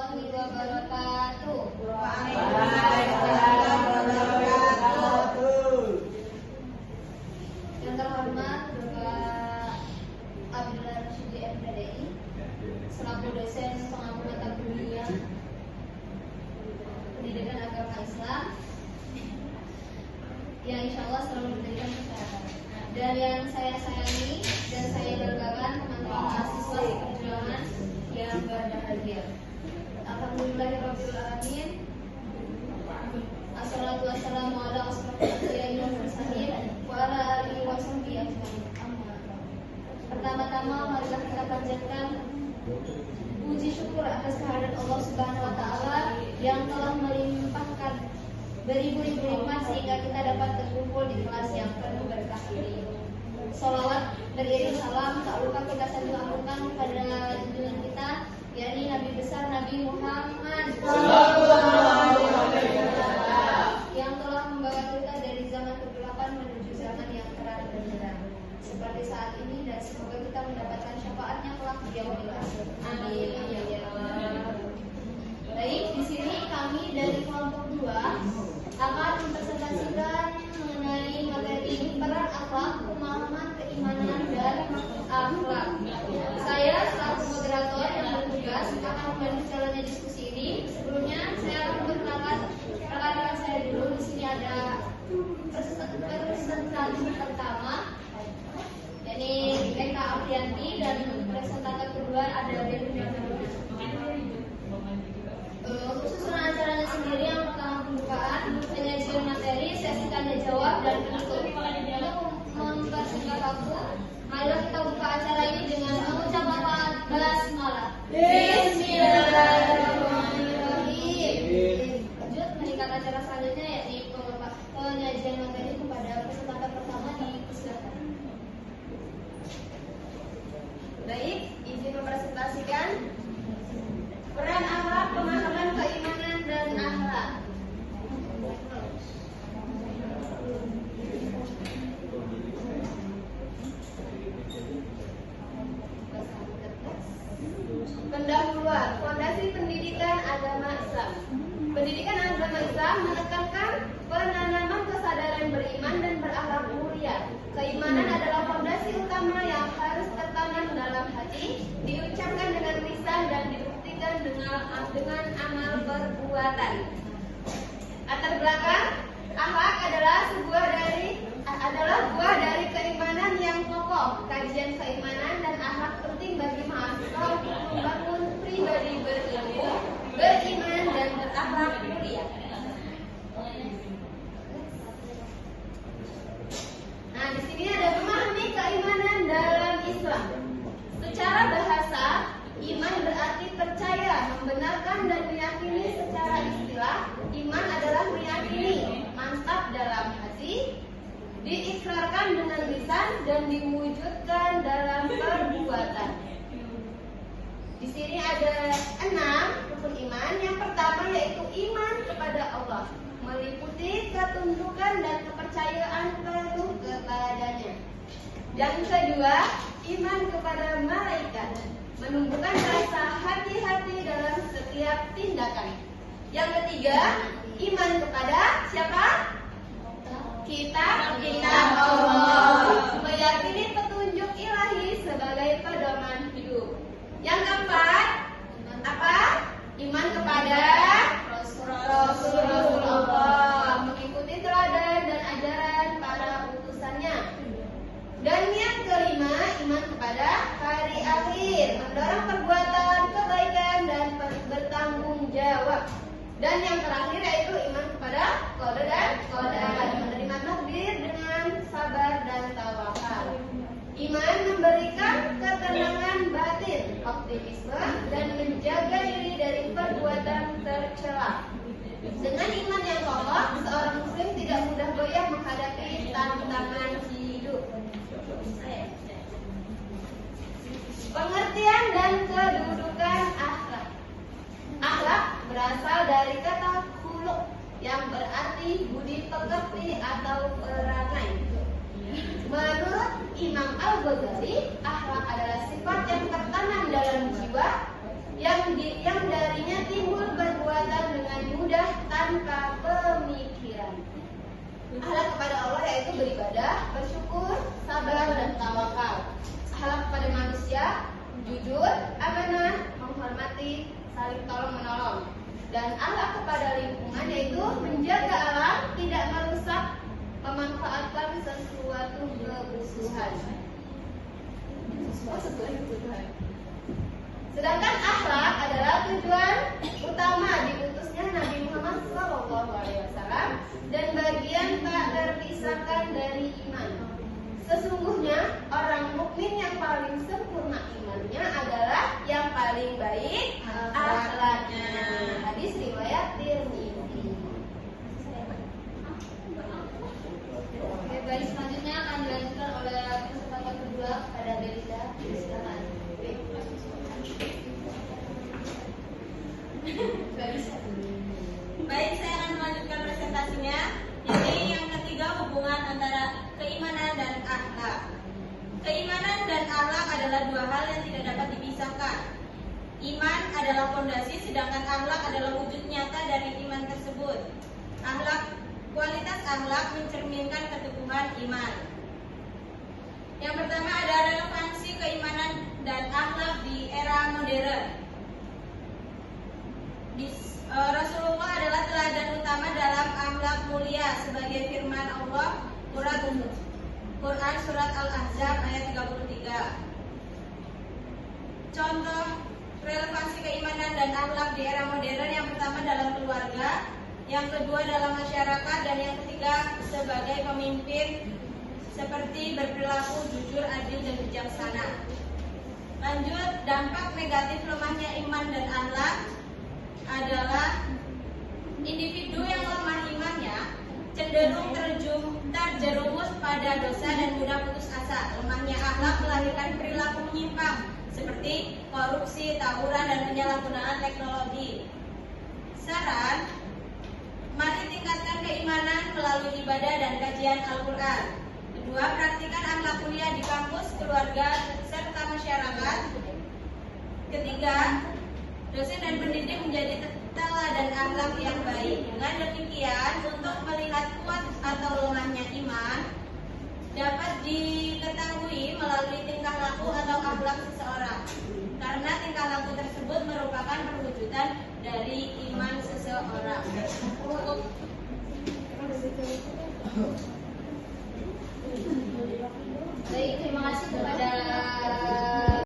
warahmatullahi wabarakatuh. Yang terhormat Bapak Abdullah Rasyidi MPDI selaku dosen pengampu mata kuliah Pendidikan Agama Islam yang insya Allah selalu diberikan kesehatan. Dan yang saya sayangi dan saya banggakan teman-teman mahasiswa perjuangan yang berbahagia. Alhamdulillahirabbil alamin. Assalatu wassalamu ala asrofil anbiya'i wal mursalin wa ala alihi wa sahbihi ajmain. Pertama-tama marilah kita panjatkan puji syukur atas kehadirat Allah Subhanahu wa taala yang telah melimpahkan beribu-ribu nikmat sehingga kita dapat terkumpul di kelas yang penuh berkah ini. Salawat beriring salam tak lupa kita sanjungkan kepada junjungan kita, yakni Nabi besar Nabi Muhammad yang telah membawa kita dari zaman kegelapan menuju zaman yang terang benderang seperti saat ini, dan semoga kita mendapatkan syafaatnya kelak di yaumil akhir. Amin ya Allah. Baik, di sini kami dari kelompok 2 akan mempresentasikan mengenai materi peran akhlak, pemahaman, keimanan, dan akhlak. Saya selaku moderator yang bertugas akan membantu jalannya diskusi ini. Sebelumnya saya akan memperkenalkan rekan-rekan saya dulu. Di sini ada presentator pertama, yakni Eka Aprianti, dan presentator kedua ada Dewi Jamilah. Untuk susunan acaranya sendiri, yang pertama pembukaan, penyajian materi, sesi tanya jawab, dan penutup. Untuk mempersingkat waktu, marilah kita buka acara ini dengan mengucap lafaz basmalah. Bismillahirrahmanirrahim. Lanjut meningkat acara selanjutnya, yakni penyajian materi kepada presentator pertama, dipersilakan. Baik, izin mempresentasikan peran akhlak, pemahaman, keimanan, dan akhlak. Pendahuluan, fondasi pendidikan agama Islam. Pendidikan agama Islam menekankan penanaman kesadaran beriman dan berakhlak mulia. Keimanan adalah fondasi utama yang harus tertanam dalam hati, diucapkan dengan lisan, dan dibuktikan dengan amal perbuatan. Latar belakang, akhlak adalah buah dari keimanan yang kokoh. Kajian keimanan dan akhlak penting bagi mahasiswa untuk membangun pribadi berilmu, beriman, dan berakhlak mulia. Nah, di sini ada memahami keimanan dalam Islam. Secara bahasa, iman berarti percaya, membenarkan, dan meyakini. Secara istilah, iman adalah meyakini, mantap dalam hati, diikrarkan dengan lisan, dan diwujudkan dalam perbuatan. Di sini ada 6 rukun iman. Yang pertama yaitu iman kepada Allah, meliputi ketundukan dan kepercayaan penuh kepadanya. Yang kedua, iman kepada malaikat, menumbuhkan rasa hati-hati dalam setiap tindakan. Yang ketiga, iman kepada siapa? Kitab Allah, meyakini petunjuk ilahi sebagai pedoman hidup. Yang keempat, apa? Iman kepada Rasulullah, mengikuti teladan dan ajaran para utusannya. Dan yang kelima, iman kepada hari akhir, mendorong perbuatan kebaikan dan bertanggung jawab. Dan yang terakhir yaitu iman kepada qada dan qadar, menerima takdir dengan sabar dan tawakal. Iman memberikan ketenangan batin, optimisme, dan menjaga diri dari perbuatan tercela. Dengan iman yang kokoh, seorang muslim tidak mudah goyah menghadapi tantangan hidup. Pengertian dan kedudukan akhlak. Akhlak berasal dari kata khuluq yang berarti budi pekerti atau perangai. Menurut Imam Al-Ghazali, akhlak adalah sifat yang tertanam dalam jiwa yang yang darinya timbul perbuatan dengan mudah tanpa pemikiran. Akhlak kepada Allah yaitu beribadah, bersyukur, sabar, dan tawakal. Akhlak kepada manusia, jujur, amanah, menghormati, saling tolong menolong. Dan akhlak kepada lingkungan yaitu menjaga alam, tidak merusak, memanfaatkan sesuatu kebutuhan. Sedangkan akhlak adalah tujuan utama diutusnya Nabi Muhammad SAW dan bagian tak terpisahkan dari iman. Sesungguhnya orang mukmin yang paling sempurna imannya adalah yang paling baik akhlaknya. Hadis riwayat Tirmidzi. Oke, baik, selanjutnya akan dilanjutkan oleh peserta kedua pada Belinda. Silakan. Baik, saya akan melanjutkan presentasinya. Jadi yang ketiga, hubungan antara keimanan dan akhlak. Keimanan dan akhlak adalah dua hal yang tidak dapat dipisahkan. Iman adalah fondasi, sedangkan akhlak adalah wujud nyata dari iman tersebut. Kualitas akhlak mencerminkan keteguhan iman. Yang pertama ada relevansi keimanan dan akhlak di era modern. Rasulullah adalah teladan utama dalam akhlak mulia sebagai firman Allah Quran surat Al-Ahzab ayat 33. Contoh relevansi keimanan dan akhlak di era modern, yang pertama dalam keluarga, yang kedua dalam masyarakat, dan yang ketiga sebagai pemimpin, seperti berperilaku jujur, adil, dan bijaksana. Lanjut, dampak negatif lemahnya iman dan akhlak adalah individu yang lemah imannya cenderung terjerumus pada dosa dan mudah putus asa. Lemahnya akhlak melahirkan perilaku menyimpang seperti korupsi, tawuran, dan penyalahgunaan teknologi. Saran, mari tingkatkan keimanan melalui ibadah dan kajian Al-Quran. Kedua, praktikan akhlak mulia di kampus, keluarga, serta masyarakat. Ketiga, dosen dan pendidik menjadi teladan akhlak yang baik. Dengan demikian, untuk melihat kuat atau lemahnya iman dapat diketahui melalui tingkah laku atau akhlak seseorang. Karena tingkah laku tersebut merupakan perwujudan dari iman seseorang.